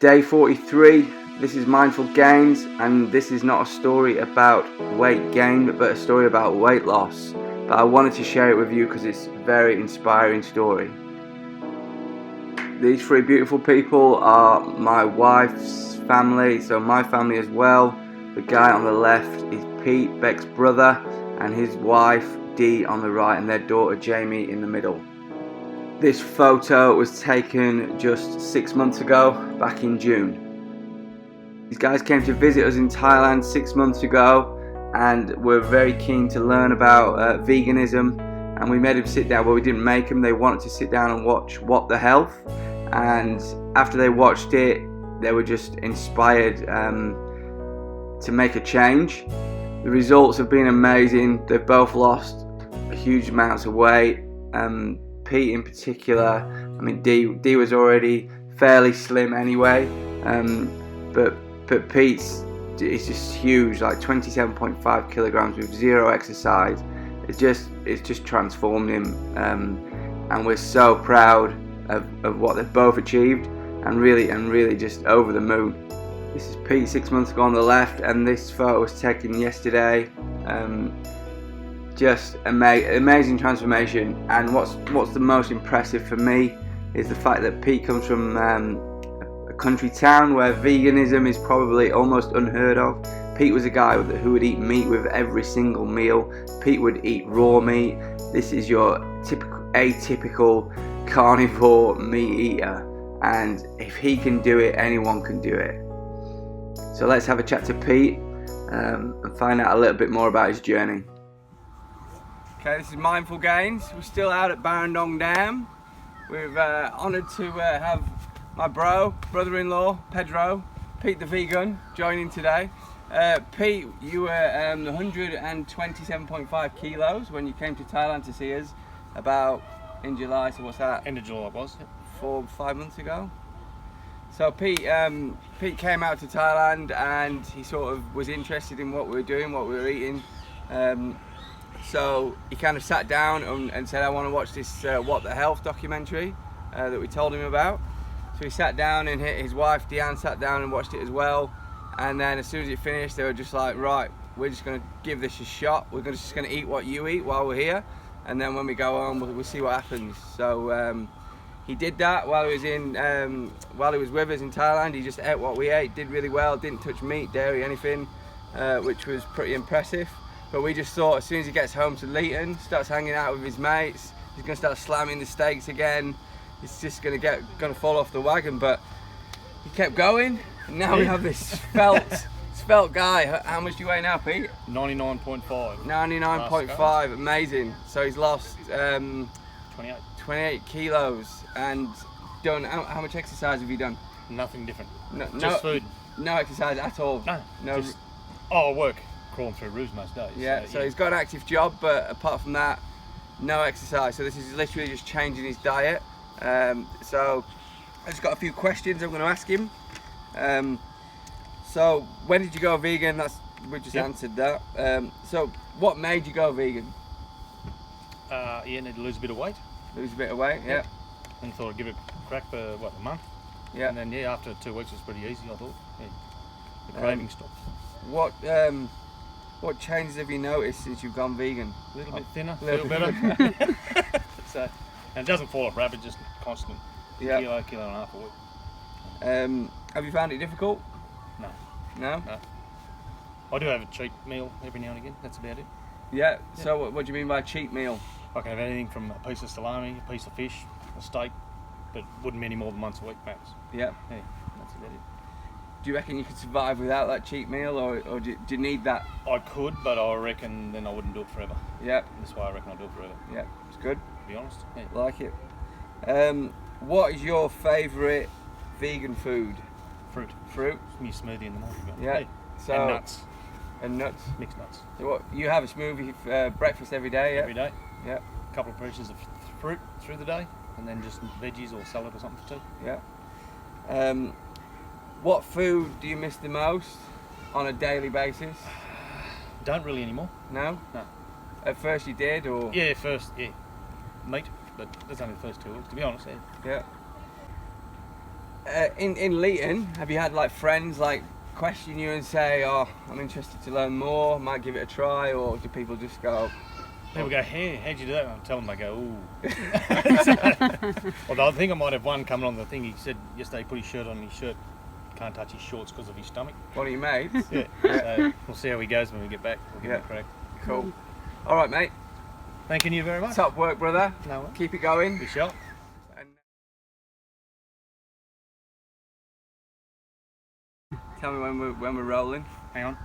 Day 43, this is Mindful Gains, and this is not a story about weight gain, but a story about weight loss. But I wanted to share it with you because it's a very inspiring story. These three beautiful people are my wife's family, so my family as well. The guy on the left is Pete, Beck's brother, and his wife Dee on the right, and their daughter Jamie in the middle. This photo was taken just 6 months ago, back in June. These guys came to visit us in Thailand 6 months ago and were very keen to learn about veganism, and we made them sit down. Well, we didn't make them, they wanted to sit down and watch What the Health, and after they watched it they were just inspired to make a change. The results have been amazing. They've both lost huge amounts of weight. Pete in particular, I mean Dee was already fairly slim anyway, but Pete's is just huge, like 27.5 kilograms with zero exercise. It's just transformed him, and we're so proud of what they've both achieved, and really just over the moon. This is Pete 6 months ago on the left, and this photo was taken yesterday. Just amazing transformation, and what's the most impressive for me is the fact that Pete comes from a country town where veganism is probably almost unheard of. Pete was a guy who would eat meat with every single meal. Pete would eat raw meat. This is your atypical carnivore meat eater, and if he can do it, anyone can do it. So let's have a chat to Pete and find out a little bit more about his journey. Okay, this is Mindful Gains. We're still out at Barandong Dam. We're honoured to have my brother-in-law, Pedro, Pete the vegan, joining today. Pete, you were 127.5 kilos when you came to Thailand to see us about in July, so what's that? End of July was. 4 or 5 months ago. So Pete came out to Thailand and he sort of was interested in what we were doing, what we were eating. So he kind of sat down and said, I want to watch this What the Health documentary that we told him about. So he sat down, and his wife Deanne sat down and watched it as well. And then as soon as it finished, they were just like, right, we're just going to give this a shot. We're just going to eat what you eat while we're here, and then when we go on, we'll see what happens. So he did that while he was with us in Thailand. He just ate what we ate, did really well, didn't touch meat, dairy, anything, which was pretty impressive. But we just thought as soon as he gets home to Leeton, starts hanging out with his mates, he's going to start slamming the steaks again. It's just going to fall off the wagon. But he kept going, and now we have this svelte guy. How much do you weigh now, Pete? 99.5. 99.5, amazing. So he's lost 28 kilos and done. How much exercise have you done? Nothing different. Just food. No exercise at all. No. I work crawling through roofs most days. Yeah, so he's got an active job, but apart from that, no exercise. So this is literally just changing his diet. So I've just got a few questions I'm going to ask him. So when did you go vegan? We just answered that. So what made you go vegan? Need to lose a bit of weight. Lose a bit of weight, yeah. And thought I'd give it a crack for a month. Yeah. And then after 2 weeks it was pretty easy, I thought. Yeah. The craving stopped. What changes have you noticed since you've gone vegan? A little bit thinner, feel better. And it doesn't fall off rapid, just constant. Yeah. Kilo and a half a week. Have you found it difficult? No? No. I do have a cheat meal every now and again, that's about it. Yeah, so what do you mean by cheat meal? I can have anything from a piece of salami, a piece of fish, a steak, but wouldn't be any more than once a week max. Yeah. That's about it. Do you reckon you could survive without that cheat meal, or do you need that? I could, but I reckon then I wouldn't do it forever. Yeah. That's why I reckon I'll do it forever. Yeah, it's good. To be honest. Yeah. Like it. What is your favourite vegan food? Fruit. It's me smoothie in the morning. Yeah. So, and nuts. And nuts. Mixed nuts. So what, you have a smoothie for breakfast every day? Yeah. Every day. Yeah. A couple of pieces of fruit through the day, and then just veggies or salad or something for tea. Yeah. What food do you miss the most on a daily basis? Don't really anymore. No? No. At first you did, or? Yeah, first, meat, but that's only the first 2 weeks, to be honest. Yeah. in Leeton, have you had like friends like question you and say, "Oh, I'm interested to learn more, might give it a try," or do people just go? People go, "Hey, how'd you do that?" And I tell them, I go, "Ooh." Although I think I might have one coming on the thing. He said yesterday he put his shirt on. His shirt can't touch his shorts because of his stomach. One of your mates? Yeah. So we'll see how he goes when we get back. We'll give him a crack. Cool. All right, mate. Thanking you very much. Top work, brother. No way. Keep it going. We shall. And tell me when we're rolling. Hang on.